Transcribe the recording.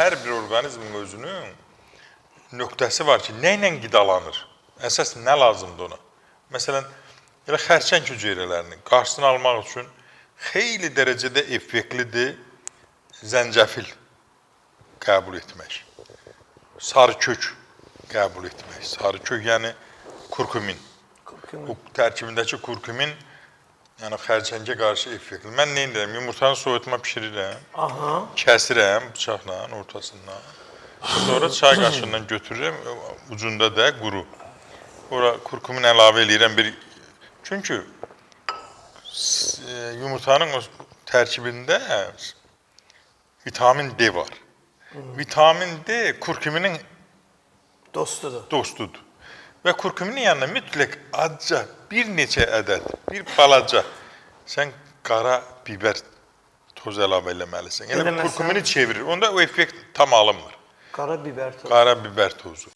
Hər bir orqanizmin özünün nöqtəsi var ki, nə ilə qidalanır? Əsas nə lazımdır ona? Məsələn, elə xərçəng hüceyrələrinin qarşısını almaq üçün xeyli dərəcədə effektlidir zəncəfil qəbul etmək. Sarı kök qəbul etmək. Sarı kök, yəni kurkumin. Bu tərkibindəki kurkumin yəni xərçəngə qarşı effektli. Mən nə edirəm? Yumurtanı soyutma pişirirəm. Kəsirəm bıçaqla ortasından. Sonra çay qaşığından götürürəm, ucunda da quru. Ora kurkumin əlavə edirəm bir. Çünki yumurtanın o tərkibində vitamin D var. Vitamin D kurkuminin dostudur. Və kurkuminin yanına mütləq azca bir neçə ədəd, bir balaca sən qara biber toz əlavə eləməlisən. Yəni kurkumini çevirir. Onda o effekt tam alınmır. Qara biber tozu. Qara biber tozu.